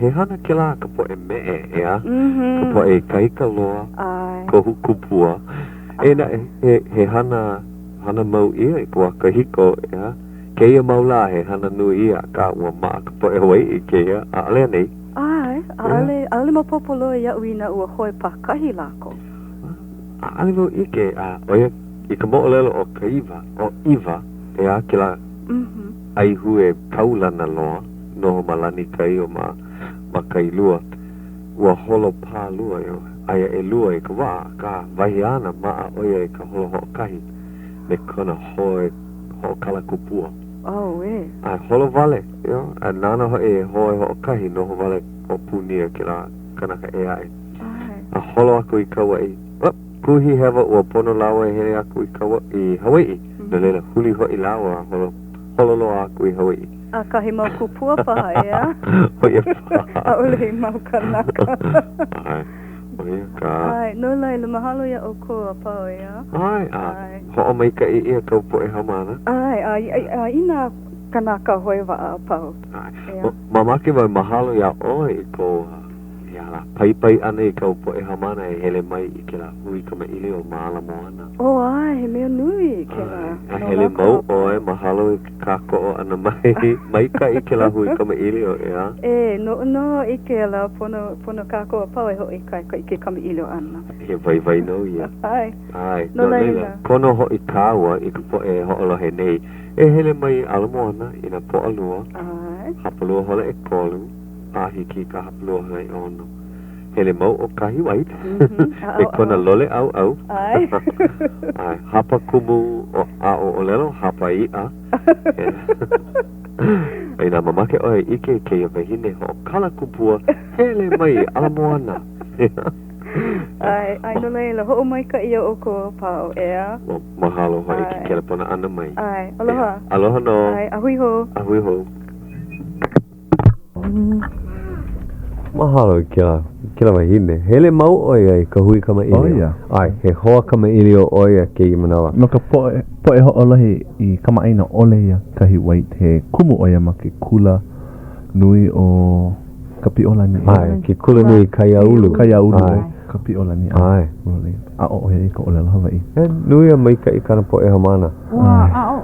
hana ke la ka po e me ea. Ka po e kaika loa. Ai. Ko hukupua. He hana mau ia i kua kahiko ea. Ke ia maula he hana nui ia ka ua maa ka po e Hawai'i ke ia. A alea nei? Ai, ale mapopolo ia uina ua hoi pakahi lako. Ale mo ike oia i ka mo'olelo o ka iwa ea ke la aihu e kaulana loa noho malani kai o ma kai lua ua holo pā lua yo aia e lua i ka waa ka wahi ana maa oia i ka holo ho'okahi me kona hoe ho'okala kupua ai holo vale yo a nana e hoe ho'okahi noho vale o punia ke la kanaka e ai a holo aku i kaua i kuhi hewa ua pono lawa e hele aku i kaua i Hawai'i no leila huli ho i lawa holo loa aku i Hawai'i a kahi mau kupua paha ea oia paha a ule mau kanaka ai oia ka ai no laila mahalo ia o koa pao ea ai ho o maika i ia kau po e hamana ai ina kanaka hoi wa a pao mamake vai mahalo ia oi i koa pai ana i kau po e hamana e hele mai i ke la hui kama ili o maala moana. Ai, he mea nui ke la. A hele mau oe mahalo i kako o ana mai ka i ke la hui kama ili o ea. No i ke la pono kako o pau e ho i kai ka i ke kama ili o ana. He vai no ia. Ai. No leila. Kono ho i kaua i ka po e ho alohe nei. E hele mai ala moana i na po alua. Ai. Hapalua hola e kolu. A hiki ka hapalua hai ono. Hele mau o kahi wait. E kona lole au. Ai. Ai, hapa kumu o lelo, hapa i a. Ai nā mamake oe ike ke ia wahine ho kala kupua. Hele mai ala moana. Ai no leila, ho o mai ka ia o ko pao ea. Mahalo ho ike ke la pona ana mai. Ai, aloha. Aloha no. Ai, ahui ho. Ahui ho. Mahalo i ke la wahine. Hele mau oia i ka hui kama ili. Oia. Ai, he hoa kama ili o oia ke i manawa. No ka poe ho olohi i kama aina ole ia kahi wait he kumu oia ma ke kula nui o ka piolani. Ai, ke kula nui kaiaulu. Ka piolani. Ai. A o he i ka ole la Hawai'i. Nui a maika i kana poe hamana.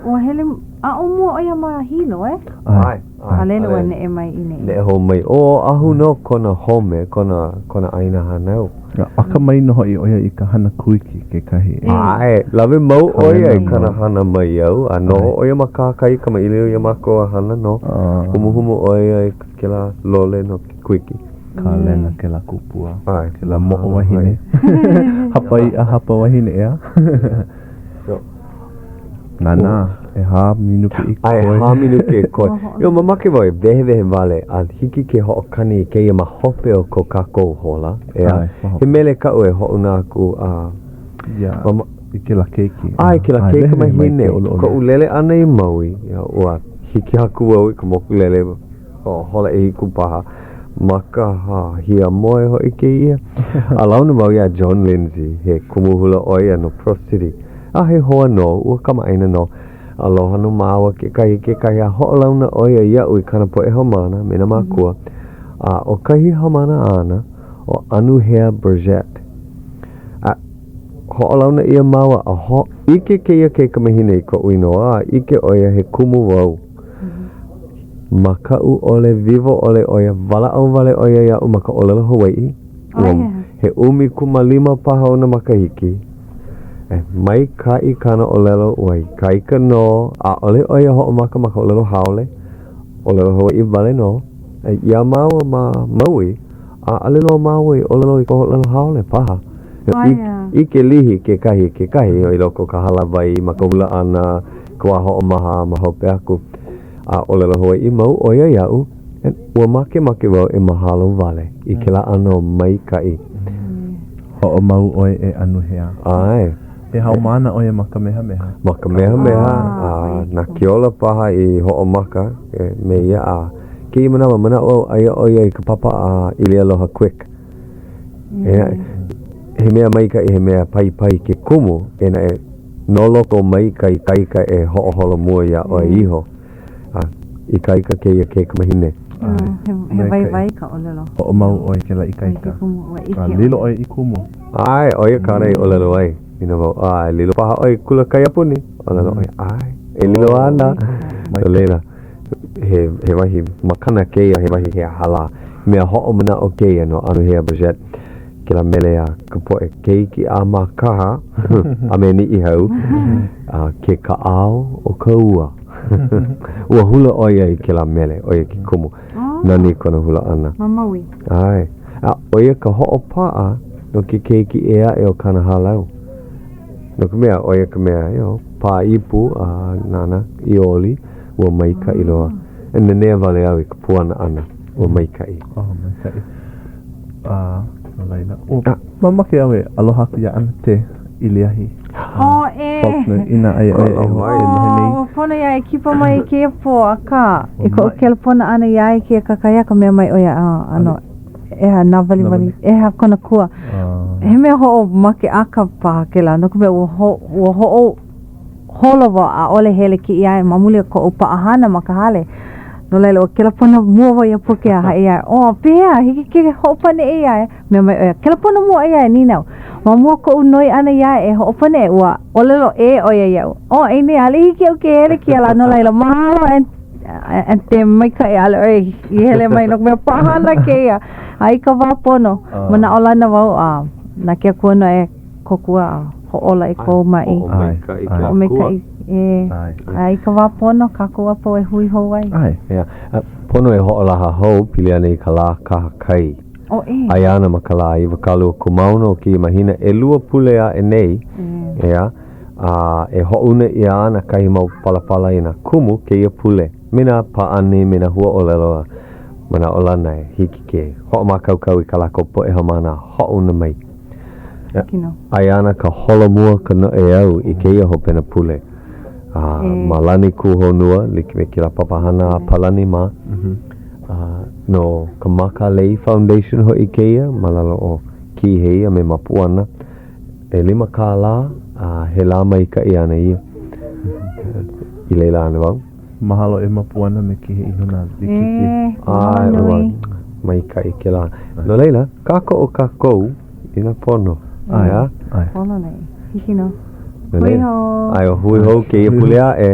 O hele a o mua oia ma hino Ai. Alele wa ne mai ine. Ne ho mai o ahu no kona home kona aina hanau. Aka mai no i oia i ka hana kuiki ke kahi. Ai, lave mau oia i kana hana mai au. A no oia makakai kama ilio ia mako a hana no. Humuhumu oia i ke la lole no kuiki. Ka lena ke la kupua. Ai. Ke la mo'o wahine. Hapa wahine ea. Nana. E ha minuke i koe. Ai, ha minuke i koe. Yo, mamake wai, vehe vale, a hiki ke ho'okani ke ia mahope o ko kako hola. Ea, he mele ka ue ho'una aku a... I ke la keiki. Ai, ke la keiki mai hine. Ko ulele ana i maui. Ia, ua, hiki haku au i ka moku lele. O, hola e hiku paha. Maka ha, hia moe ho i ke ia. A launa mau ia John Lindsay, he kumuhula oia no Pro City. A he hoa no, ua kama aina no. Aloha no maua ke kai a ho'olauna oia ia ui kana po e hamana me na makua a o kahi hamana ana o anu hea Burgett a ho'olauna ia maua a ho ike ke ia ke kamahine i ko uino a ike oia he kumu wau makau ole vivo ole oia vala au vale oia ia u maka olelo Hawai'i he umi kumalima paha o na makahiki mai ka i kana o lelo wai kaika no a ole oia ho o maka o lelo haole o lelo Hawai'i vale no ia maua ma maui a alelo maui o lelo i ko lelo haole paha I ke lihi ke kahi o i loko ka halawai ma ka hula ana kua ho'omaha ma hope aku a olelo Hawai'i mau oia ia'u ua make wau e mahalo wale i ke la ano mai kai Ho'omau oe e anu hea ai e hau mana oe makamehameha na keola paha i ho'omaka me ia a ke i mana o aia oia i ka papa a ili aloha quick he mea maika i he mea pai ke kumu na e no loko maika i kaika e ho'oholo mua ia o iho i kaika ke ia ke kamahine he vai ka olelo Ho'omau oe ke la i kaika lilo oe i kumu ai oia karei olelo ai ina wau ai lilo paha oi kula kai apuni olelo oi ai e lilo ana o leila he wahi makana keia he wahi hea hala mea ho'o mana o keia no anu hea budget ke la mele a ka poe keiki a makaha a me ni i hau ke ka ao o ka ua ua hula oia i ke la mele oia ki kumu nani kona hula ana mamaui ai oia ka ho'o paa no ke keiki ea e o kana halau no ka mea oia ka mea pā ipu a nana i oli ua maika i loa e nenea vale au i ka puana ana ua maika i maikai laila mamake au e aloha ku ia ana te iliahi ina ai pona ia e kipa mai ke Puakea e ko ke pona ana ia e ke kakaiaka mea mai oia ano eha na vali eha kona kua he mea ho'o make aka paha ke la no kume ua ho'o holowa a ole hele ki ia e mamuli ko o paahana makahale no leila o kela pona mua wa ia Puakea ha ia pea hiki ke ho'o pane e ia mea mai oia kela pona mua ia e ninau ma mua ko unoi ana ia e ho'o pane e ua olelo e oia ia e ni ale hiki o ke hele ki ala no leila mahalo and te mai ka e ale i hele mai no mea pahana ke ia ai ka wapono mana olana wau na ke kuana e kokua ho'ola e kou mai o me ka ai ka wapono ka kua po e hui hawai pono e ho'olaha hou pili ana i ka la kaha kai ai ana ma ka la i wakalu kumauno ki mahina e lua pule a e nei e ho'una i ana kai mau palapala i na kumu ke ia pule mina paani mina hua olelo mana olana e hiki ke ho'oma kaukau i ka lako po e hamana ho'una mai ai ana ka holomua ka no e au i ke ia hopena pule malani ku honua like me ki la papahana palani ma no ka maka lei foundation ho i ke ia malalo o ki heia me mapuana e 5 ka la he la mai ka i ana ia i leila ana wau mahalo e mapuana me ki he inona mai ka i ke la no leila kako o kakou ina pono pono nei hiki no hui ho ke ia pulea e